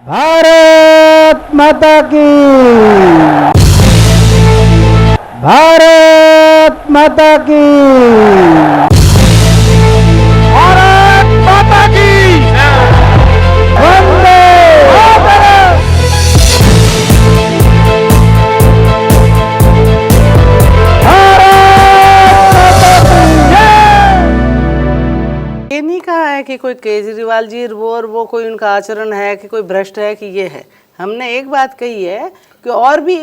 भारत माता की, भारत माता की, भारत माता की, वंदे मातरम। ये नहीं कहा है कि कोई केजरीवाल जी वो कोई उनका आचरण है कि कोई भ्रष्ट है कि ये है। हमने एक बात कही है कि और भी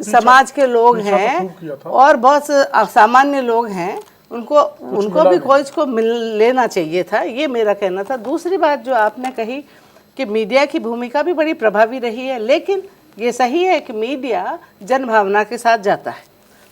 समाज के लोग हैं और बहुत सामान्य लोग हैं, उनको भी कोच को मिल लेना चाहिए था, ये मेरा कहना था। दूसरी बात जो आपने कही कि मीडिया की भूमिका भी बड़ी प्रभावी रही है, लेकिन ये सही है कि मीडिया जनभावना के साथ जाता है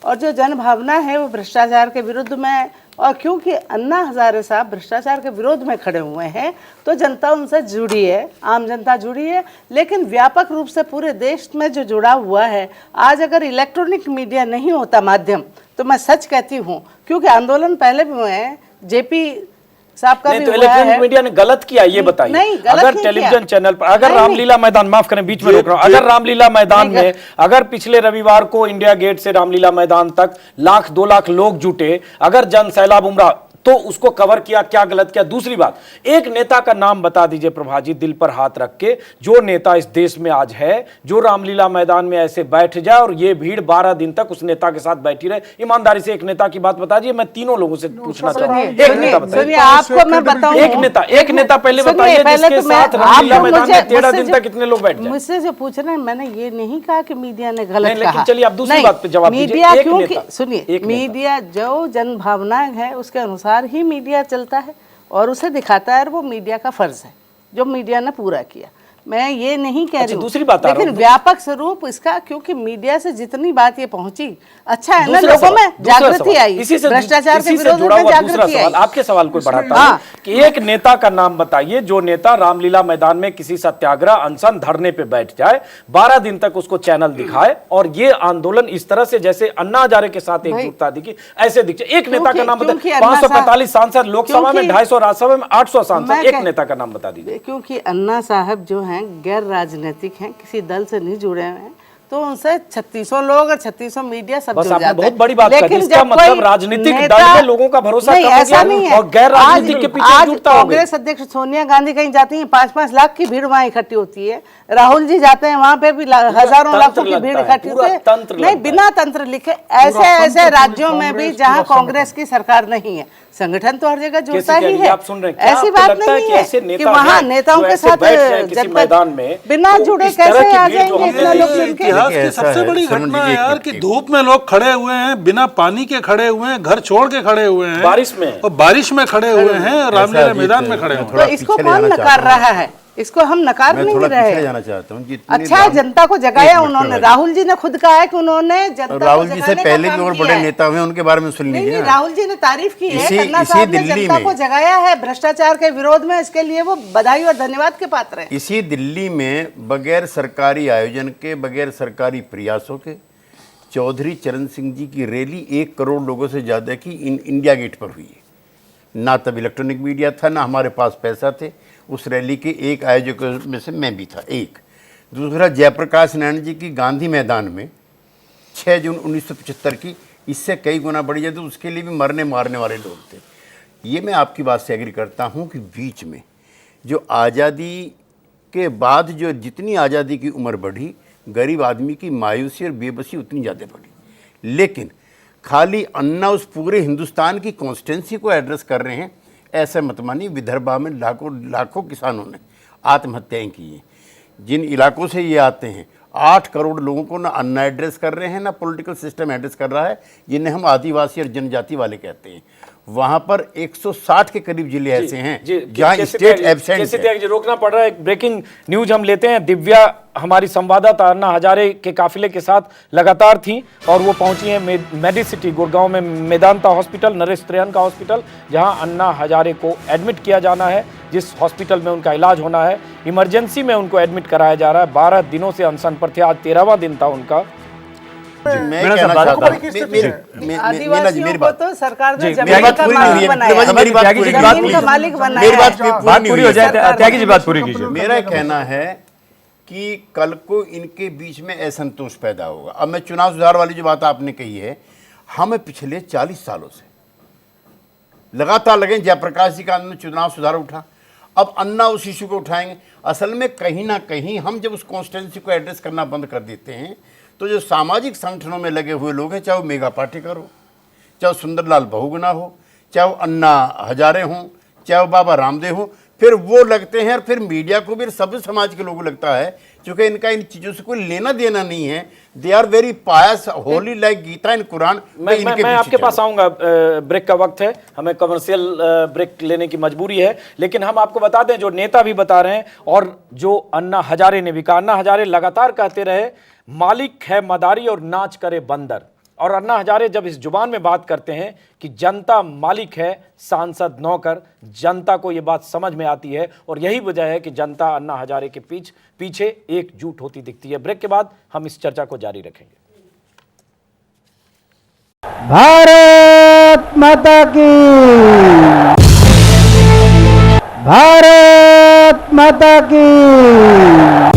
और जो जनभावना है वो भ्रष्टाचार के विरुद्ध में है। और क्योंकि अन्ना हजारे साहब भ्रष्टाचार के विरोध में खड़े हुए हैं तो जनता उनसे जुड़ी है, आम जनता जुड़ी है, लेकिन व्यापक रूप से पूरे देश में जो जुड़ा हुआ है। आज अगर इलेक्ट्रॉनिक मीडिया नहीं होता माध्यम तो मैं सच कहती हूँ, क्योंकि आंदोलन पहले भी हुए हैं, जेपी साहब का भी तो हुआ इलेक्ट्रॉनिक है। मीडिया ने गलत किया, ये बताइए। नहीं, गलत अगर नहीं टेलीविजन किया। चैनल पर अगर रामलीला मैदान, माफ करें बीच में रोक रहा हूं, अगर रामलीला मैदान में अगर पिछले रविवार को इंडिया गेट से रामलीला मैदान तक 1-2 लाख लोग जुटे, अगर जन सैलाब उमड़ा तो उसको कवर किया, क्या गलत किया? दूसरी बात, एक नेता का नाम बता दीजिए प्रभा जी, दिल पर हाथ रख के, जो नेता इस देश में आज है जो रामलीला मैदान में ऐसे बैठ जाए और ये भीड़ 12 दिन तक उस नेता के साथ बैठी रहे। ईमानदारी से एक नेता की बात बता दीजिए, मैं तीनों लोगों से पूछना चाहता हूं, एक नेता बताइए। आपको मैं बताऊं, एक नेता पहले बताइए जिसके साथ रामलीला मैदान में 13 दिन तक कितने लोग बैठ जाए। मुझसे जो पूछ रहे हैं, मैंने ये नहीं कहा कि मीडिया ने गलत कहा। चलिए आप दूसरी बात पे जवाब दीजिए। मीडिया क्योंकि सुनिए, मीडिया जो जनभावना है उसके अनुसार ही मीडिया चलता है और उसे दिखाता है, और वो मीडिया का फर्ज है जो मीडिया ने पूरा किया। मैं ये नहीं कह रही हूँ, दूसरी बात लेकिन व्यापक स्वरूप इसका, क्योंकि मीडिया से जितनी बात ये पहुंची, अच्छा है ना, लोगों में जागृति आई, भ्रष्टाचार के विरोध में जागृति आई। आपके सवाल को बढ़ाता हूं कि एक नेता का नाम बताइए जो नेता रामलीला मैदान में किसी सत्याग्रह, अनशन, धरने पे बैठ जाए, 12 दिन तक उसको चैनल दिखाए और ये आंदोलन इस तरह से जैसे अन्ना हजारे के साथ एकजुटता दिखी, ऐसे दिखे। एक नेता का नाम बताइए। 545 सांसद लोकसभा में, 250 राज्यसभा में, 800 सांसद, एक नेता का नाम बता दीजिए। क्योंकि अन्ना साहब जो हैं गैर राजनीतिक हैं, किसी दल से नहीं जुड़े हुए हैं, तो उनसे 3600 लोग और 3600 मीडिया सब जुड़ जाते हैं। बहुत बड़ी बात कर दी, इसका मतलब राजनीतिक दल में लोगों का भरोसा कम हो गया और गैर राजनीतिक के पीछे जुटता हो गया। कांग्रेस अध्यक्ष सोनिया गांधी कहीं जाती हैं, 5-5 लाख की भीड़ वहां इकट्ठी होती है। राहुल जी जाते हैं, वहां पे भी हजारों लाखों की भीड़ इकट्ठी होती है। नहीं, बिना तंत्र लिखे ऐसे ऐसे राज्यों में भी जहां कांग्रेस की सरकार नहीं है, संगठन तो हर जगह जुड़ता ही है। ऐसी बात नहीं है कि वहाँ नेताओं के साथ मैदान में बिना जुड़े कैसे आ जाएंगे इतना लोग। इतिहास की सबसे बड़ी घटना है यार कि धूप में लोग खड़े हुए हैं, बिना पानी के खड़े हुए हैं, घर छोड़ के खड़े हुए हैं, बारिश में, और बारिश में खड़े हुए हैं, रामलीला मैदान में खड़े हुए हैं। तो इसको कौन नकार रहा है? इसको हम नकार नहीं रहे। जाना चाहता हूँ। अच्छा, जनता को जगाया उन्होंने। राहुल जी ने खुद कहा है कि उन्होंने जनता को राहुल जी से पहले भी और बड़े नेता हुए, उनके बारे में सुन लीजिए। राहुल जी ने तारीफ की है, अन्ना साहब ने जनता को जगाया है भ्रष्टाचार के विरोध में, इसके लिए वो बधाई और धन्यवाद के पात्र हैं। इसी दिल्ली में बगैर सरकारी आयोजन के, बगैर सरकारी प्रयासों के, चौधरी चरण सिंह जी की रैली 1 करोड़ लोगों से ज्यादा की इंडिया गेट पर हुई है। ना तब इलेक्ट्रॉनिक मीडिया था, ना हमारे पास पैसा थे। उस रैली के एक आयोजकों में से मैं भी था। एक दूसरा, जयप्रकाश नारायण जी की गांधी मैदान में 6 जून 1975 की, इससे कई गुना बढ़ी जाए, तो उसके लिए भी मरने मारने वाले लोग थे। ये मैं आपकी बात से एग्री करता हूँ कि बीच में जो आज़ादी के बाद जो जितनी आज़ादी की उम्र बढ़ी, गरीब आदमी की मायूसी और बेबसी उतनी ज़्यादा बढ़ी। लेकिन खाली अन्ना उस पूरे हिंदुस्तान की कॉन्स्टिट्यूंसी को एड्रेस कर रहे हैं, ऐसा मत मानिए। विदर्भा में लाखों किसानों ने आत्महत्याएं की हैं। जिन इलाकों से ये आते हैं, 8 करोड़ लोगों को ना अन्ना एड्रेस कर रहे हैं, ना पॉलिटिकल सिस्टम एड्रेस कर रहा है, जिन्हें हम आदिवासी और जनजाति वाले कहते हैं। वहां पर 160 के करीब जिले ऐसे हैं जहां स्टेट एब्सेंट है। रोकना पड़ रहा है। ब्रेकिंग न्यूज हम लेते हैं। दिव्या हमारी संवाददाता अन्ना हजारे के काफिले के साथ लगातार थी और वो पहुंची हैं मेडिसिटी गुड़गांव में मेदांता हॉस्पिटल, नरेश त्रेयन का हॉस्पिटल, जहां अन्ना हजारे को एडमिट किया जाना है, जिस हॉस्पिटल में उनका इलाज होना है। इमरजेंसी में उनको एडमिट कराया जा रहा है। 12 दिनों से अनशन पर थे, आज 13वां दिन था उनका। मैं कहना चाहता हूं, आदिवासियों को तो सरकार ने मेरी बात पूरी नहीं हुई है। जमीन का मालिक बनाया। मेरी बात पूरी हो जाए, त्यागी जी बात पूरी कीजिए। मेरा कहना है कि कल को इनके बीच में असंतोष पैदा होगा। अब मैं चुनाव सुधार वाली जो बात आपने कही है, हमें पिछले 40 सालों से लगातार लगे, जयप्रकाश जी का में चुनाव सुधार उठा, अब अन्ना उस इशू को उठाएंगे। असल में कहीं ना कहीं हम जब उस कॉन्स्टिट्यूंसी को एड्रेस करना बंद कर देते हैं तो जो सामाजिक संगठनों में लगे हुए लोग हैं, चाहे वो मेघा पाटेकर हो, चाहे वो सुंदरलाल बहुगुणा हो, चाहे वो अन्ना हजारे हों, चाहे वो बाबा रामदेव हो, फिर वो लगते हैं और फिर मीडिया को भी सभी समाज के लोगों को लगता है क्योंकि इनका इन चीज़ों से कोई लेना देना नहीं है। They are very pious, holy like Gita in Quran. मैं आपके पास आऊंगा, ब्रेक का वक्त है, हमें कमर्शियल ब्रेक लेने की मजबूरी है, लेकिन हम आपको बता दें जो नेता भी बता रहे हैं और जो अन्ना हजारे ने भी कहा, अन्ना हजारे लगातार कहते रहे मालिक है मदारी और नाच करे बंदर, और अन्ना हजारे जब इस जुबान में बात करते हैं कि जनता मालिक है सांसद नौकर, जनता को ये बात समझ में आती है और यही वजह है कि जनता अन्ना हजारे के पीछे एकजुट होती दिखती है। ब्रेक के बाद हम इस चर्चा को जारी रखेंगे। भारत माता की, भारत माता की।